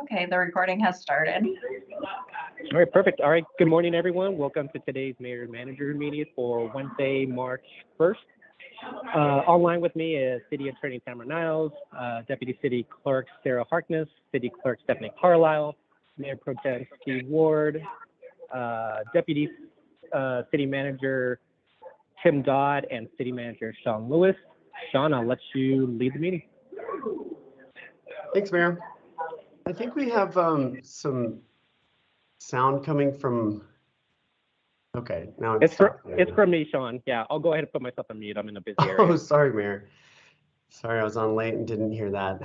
Okay, the recording has started. All right, perfect. All right, good morning, everyone. Welcome to today's Mayor and Manager meeting for Wednesday, March 1st. Online with me is City Attorney Tamara Niles, Deputy City Clerk Sarah Harkness, City Clerk Stephanie Carlisle, Mayor Pro Tem Steve Ward, Deputy City Manager Tim Dodd, and City Manager Shawn Lewis. Shawn, I'll let you lead the meeting. Thanks, Mayor. I think we have some sound coming from. Okay, now it's from me, Shawn. Yeah, I'll go ahead and put myself on mute. I'm in a busy area. Oh, sorry, Mayor. Sorry, I was on late and didn't hear that.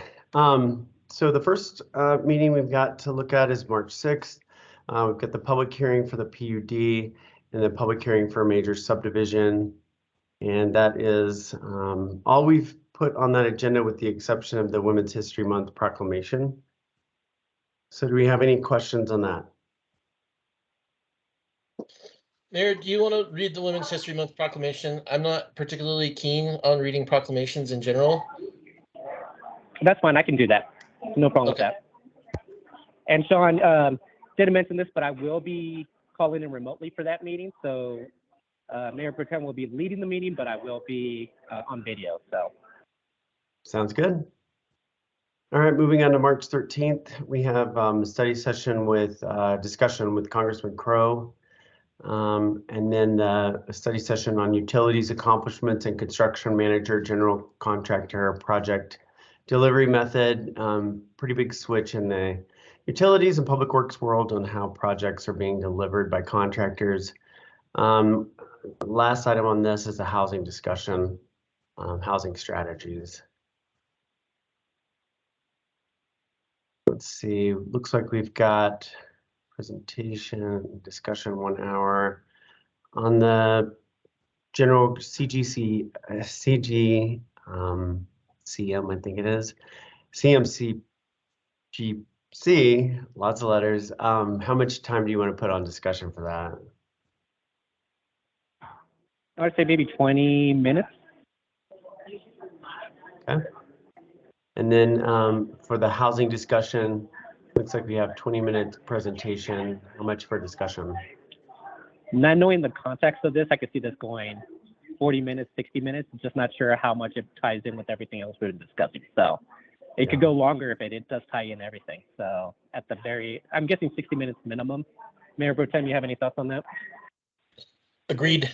So the first meeting we've got to look at is March 6th. We've got the public hearing for the PUD and the public hearing for a major subdivision. And that is all we've put on that agenda with the exception of the Women's History Month proclamation. So do we have any questions on that? Mayor, do you want to read the Women's History Month proclamation? I'm not particularly keen on reading proclamations in general. That's fine. I can do that. No problem with that. And Shawn, didn't mention this, but I will be calling in remotely for that meeting. So Mayor Pro Tem will be leading the meeting, but I will be on video. So sounds good. All right, moving on to March 13th, we have a study session with discussion with Congressman Crow, and then a study session on utilities accomplishments and construction manager, general contractor, project delivery method. Pretty big switch in the utilities and public works world on how projects are being delivered by contractors. Last item on this is a housing discussion, housing strategies. Let's see, looks like we've got presentation, discussion 1 hour. On the general CM, I think it is, CMCGC, lots of letters. How much time do you want to put on discussion for that? I'd say maybe 20 minutes. Okay. And then for the housing discussion, looks like we have 20-minute presentation. How much for discussion? Not knowing the context of this, I could see this going 40 minutes, 60 minutes. Just not sure how much it ties in with everything else we're discussing. So it could go longer if it does tie in everything. So at the I'm guessing 60 minutes minimum. Mayor Pro Tem, you have any thoughts on that? Agreed.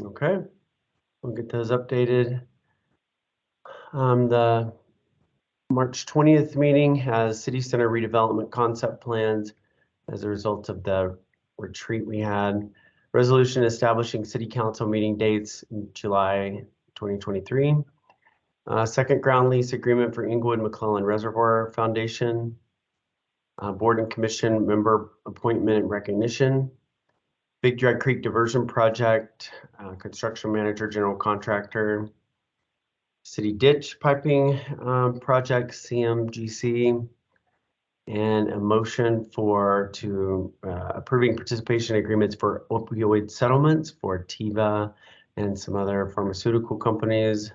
Okay, we'll get those updated. The March 20th meeting has City Center redevelopment concept plans as a result of the retreat we had. Resolution establishing City Council meeting dates in July 2023. Second ground lease agreement for Inglewood McClellan Reservoir Foundation. Board and Commission member appointment and recognition. Big Dry Creek Diversion Project, construction manager, general contractor. City Ditch Piping Project, CMGC, and a motion to approving participation agreements for opioid settlements for Teva and some other pharmaceutical companies.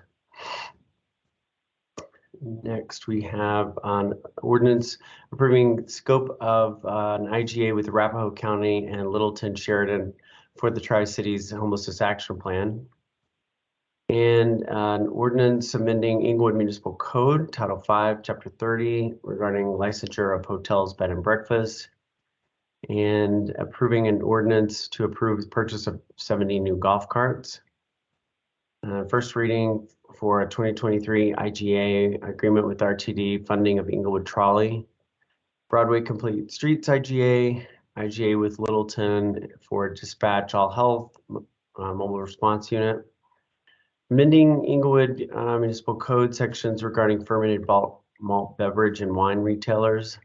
Next, we have an ordinance approving scope of an IGA with Arapahoe County and Littleton Sheridan for the Tri-Cities Homelessness Action Plan. And an ordinance amending Inglewood Municipal Code, Title 5, Chapter 30, regarding licensure of hotels, bed and breakfast. And approving an ordinance to approve the purchase of 70 new golf carts. First reading for a 2023 IGA agreement with RTD, funding of Inglewood Trolley. Broadway Complete Streets IGA, IGA with Littleton for Dispatch All Health Mobile Response Unit. Amending Inglewood Municipal Code sections regarding fermented malt beverage and wine retailers.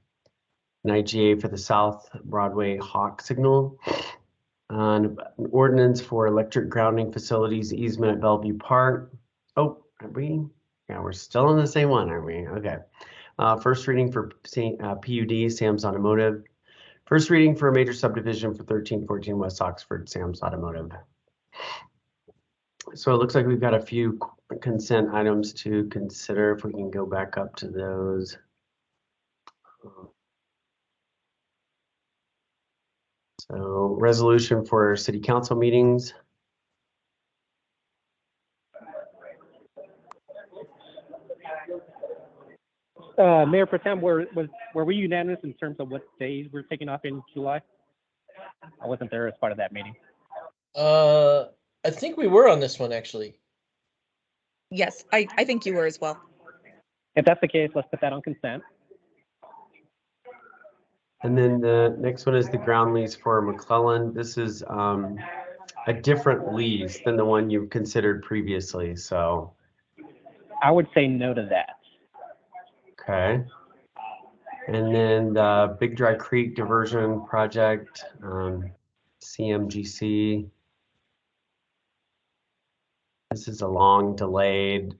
An IGA for the South Broadway Hawk Signal. An ordinance for electric grounding facilities easement at Bellevue Park. Oh, are we? Yeah, we're still on the same one, aren't we? Okay. First reading for PUD, Sam's Automotive. First reading for a major subdivision for 1314 West Oxford, Sam's Automotive. So it looks like we've got a few consent items to consider. If we can go back up to those. So resolution for city council meetings. Mayor Pro Tem, were we unanimous in terms of what days we're taking off in July? I wasn't there as part of that meeting. I think we were on this one, actually. Yes, I think you were as well. If that's the case, let's put that on consent. And then the next one is the ground lease for McClellan. This is a different lease than the one you've considered previously, so. I would say no to that. Okay. And then the Big Dry Creek Diversion Project, CMGC. This is a long delayed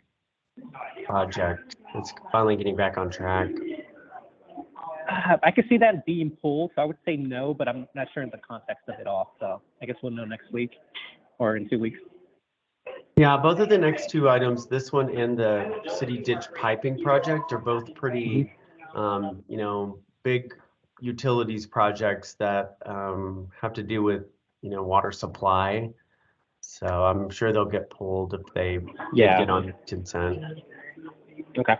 project. It's finally getting back on track. I could see that being pulled, so I would say no, but I'm not sure in the context of it all. So I guess we'll know next week or in 2 weeks. Yeah, both of the next two items, this one and the city ditch piping project, are both pretty, you know, big utilities projects that have to do with, you know, water supply. So I'm sure they'll get pulled if they get on consent. Okay.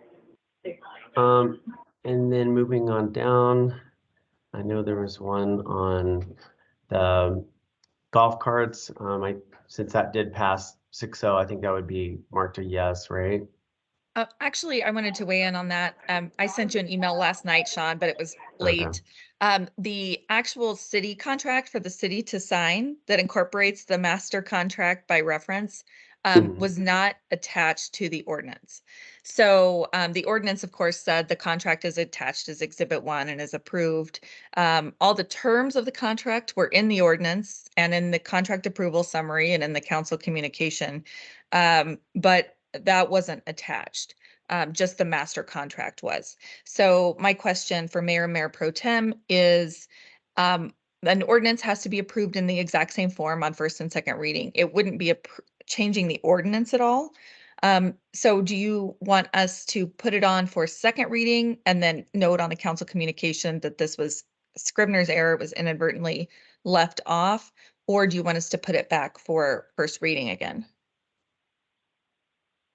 And then moving on down, I know there was one on the golf carts. Since that did pass 6-0, I think that would be marked a yes, right? Actually, I wanted to weigh in on that. I sent you an email last night, Shawn, but it was late. The actual city contract for the city to sign that incorporates the master contract by reference was not attached to the ordinance. So the ordinance, of course, said the contract is attached as Exhibit 1 and is approved. All the terms of the contract were in the ordinance and in the contract approval summary and in the council communication. But that wasn't attached. Just the master contract was. So my question for Mayor and Mayor Pro Tem is, an ordinance has to be approved in the exact same form on first and second reading. It wouldn't be changing the ordinance at all. So do you want us to put it on for second reading and then note on the council communication that this was Scrivener's error, was inadvertently left off? Or do you want us to put it back for first reading again?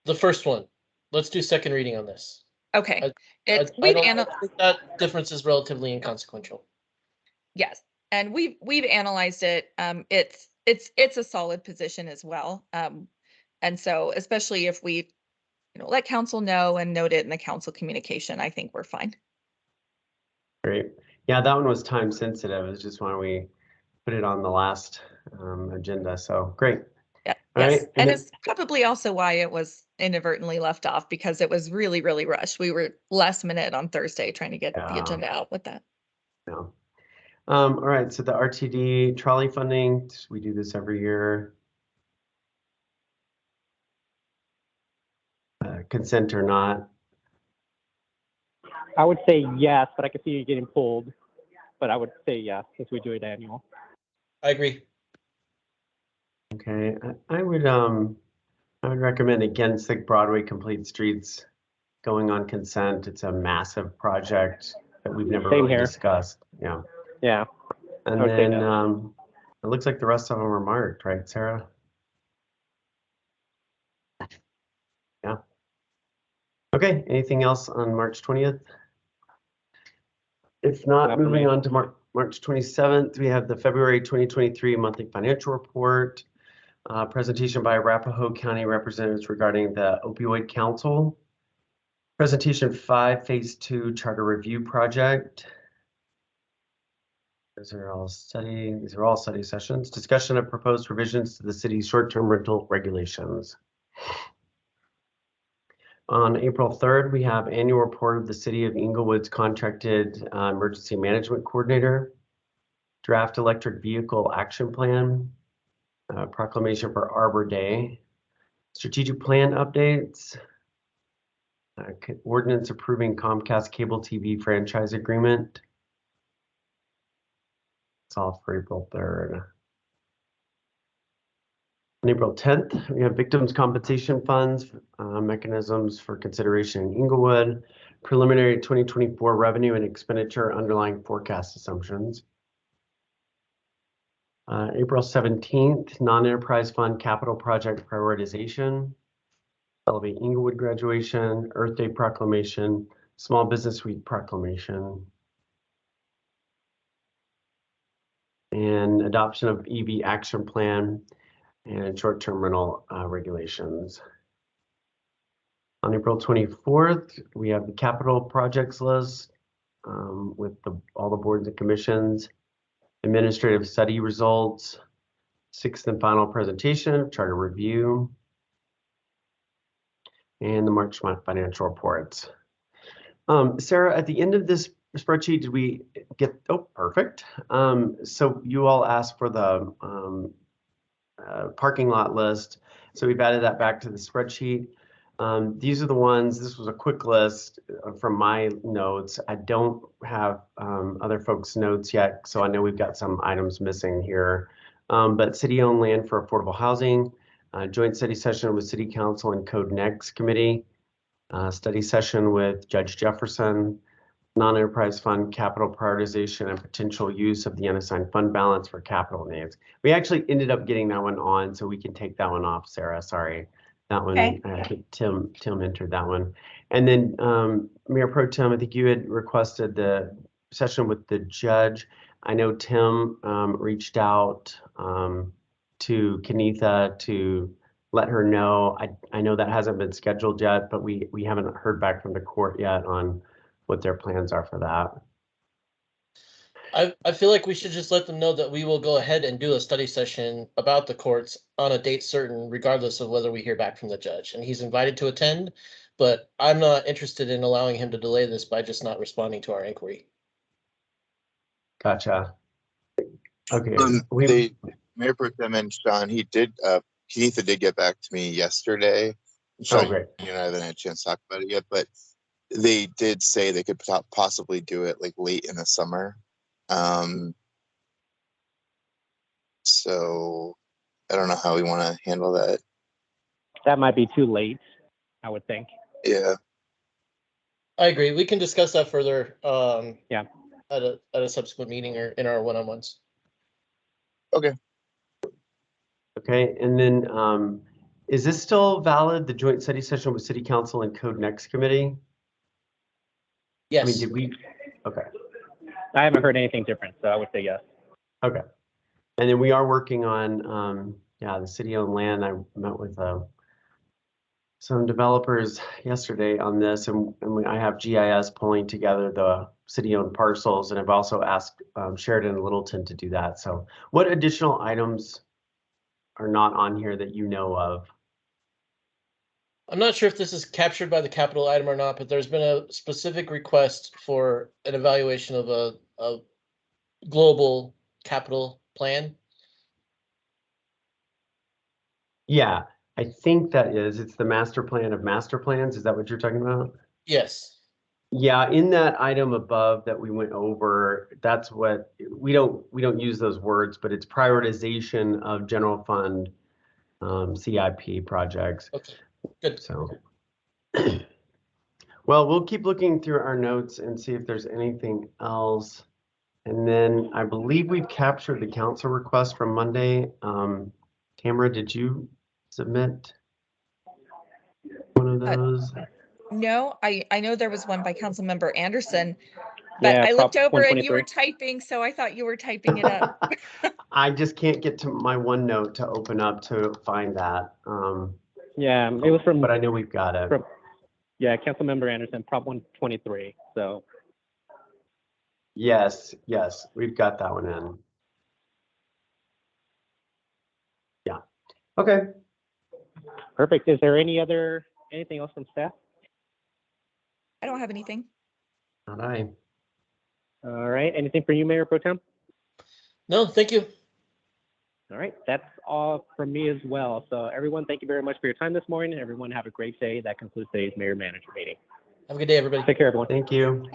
The first one. Let's do second reading on this. Okay. I think that difference is relatively inconsequential. Yes, and we've analyzed it. It's a solid position as well. And so especially if we, let council know and note it in the council communication, I think we're fine. Great. Yeah, that one was time sensitive. It's just why we put it on the last agenda. So great. Yeah. All yes. right. And it's probably also why it was inadvertently left off, because it was really, really rushed. We were last minute on Thursday trying to get the agenda out with that. Yeah. All right. So the RTD trolley funding, we do this every year. Consent or not? I would say yes, but I could see you getting pulled. But I would say yes, since we do it annual. I agree. Okay. I would recommend against the Broadway Complete Streets going on consent. It's a massive project that we've never really discussed. Yeah. Yeah. And then it looks like the rest of them are marked, right, Sarah? Yeah. Okay. Anything else on March 20th? If not, moving on to March 27th, we have the February 2023 monthly financial report, presentation by Arapahoe County representatives regarding the Opioid Council, presentation 5, Phase 2 Charter Review Project. These are all study sessions. Discussion of proposed revisions to the city's short-term rental regulations. On April 3rd, we have annual report of the City of Inglewood's contracted emergency management coordinator, draft electric vehicle action plan, proclamation for Arbor Day, strategic plan updates, ordinance approving Comcast cable TV franchise agreement. It's all for April 3rd. On April 10th, we have victims' compensation funds, mechanisms for consideration in Inglewood, preliminary 2024 revenue and expenditure underlying forecast assumptions. April 17th, non-enterprise fund capital project prioritization, Elevate Inglewood graduation, Earth Day proclamation, Small Business Week proclamation, and adoption of EV action plan and short-term rental regulations. On April 24th, we have the capital projects list with all the boards and commissions, administrative study results, sixth and final presentation, charter review, and the March month financial reports. Sarah, at the end of this spreadsheet, did we get, oh, perfect. So you all asked for the parking lot list. So we've added that back to the spreadsheet. These are the ones, this was a quick list from my notes. I don't have other folks' notes yet, so I know we've got some items missing here. But city-owned land for affordable housing, joint study session with City Council and Code Next Committee, study session with Judge Jefferson, non-enterprise fund capital prioritization and potential use of the unassigned fund balance for capital needs. We actually ended up getting that one on, so we can take that one off, Sarah, sorry. That one, Okay. I think Tim entered that one. And then Mayor Pro Tem, I think you had requested the session with the judge. I know Tim reached out to Kenitha to let her know. I know that hasn't been scheduled yet, but we haven't heard back from the court yet on what their plans are for that. I feel like we should just let them know that we will go ahead and do a study session about the courts on a date certain, regardless of whether we hear back from the judge. And he's invited to attend, but I'm not interested in allowing him to delay this by just not responding to our inquiry. Gotcha. Okay. Mayor Pro Tem and Shawn, Kenitha did get back to me yesterday. Oh, great. You and I haven't had a chance to talk about it yet, but they did say they could possibly do it like late in the summer. So I don't know how we want to handle that. That might be too late, I would think. Yeah. I agree. We can discuss that further. Yeah. At a subsequent meeting or in our one-on-ones. Okay. Okay, and then is this still valid, the joint study session with City Council and Code Next Committee? Yes. I mean, did we? Okay. I haven't heard anything different, so I would say yes. Okay. And then we are working on, the city-owned land. I met with some developers yesterday on this, and I have GIS pulling together the city-owned parcels, and I've also asked Sheridan and Littleton to do that. So what additional items are not on here that you know of? I'm not sure if this is captured by the capital item or not, but there's been a specific request for an evaluation of a global capital plan. Yeah, I think it's the master plan of master plans. Is that what you're talking about? Yes. Yeah, in that item above that we went over, that's what we don't use those words, but it's prioritization of general fund CIP projects. Okay, good. So, well, we'll keep looking through our notes and see if there's anything else. And then I believe we've captured the council request from Monday. Tamara, did you submit one of those? No, I know there was one by Councilmember Anderson, but Yeah, I looked Prop over and you were 123. typing, so I thought you were typing it up. I just can't get to my OneNote to open up to find that. Yeah, it was from, But I know we've got it. Councilmember Anderson, Prop 123. So Yes, we've got that one in. Yeah. Okay. perfect. Is there anything else from staff? I don't have anything. All right. All right. Anything for you, Mayor Pro Tem? No, thank you. All right. That's all from me as well. So everyone, thank you very much for your time this morning. Everyone have a great day. That concludes today's Mayor Manager meeting. Have a good day, everybody. Take care, everyone. Thank you.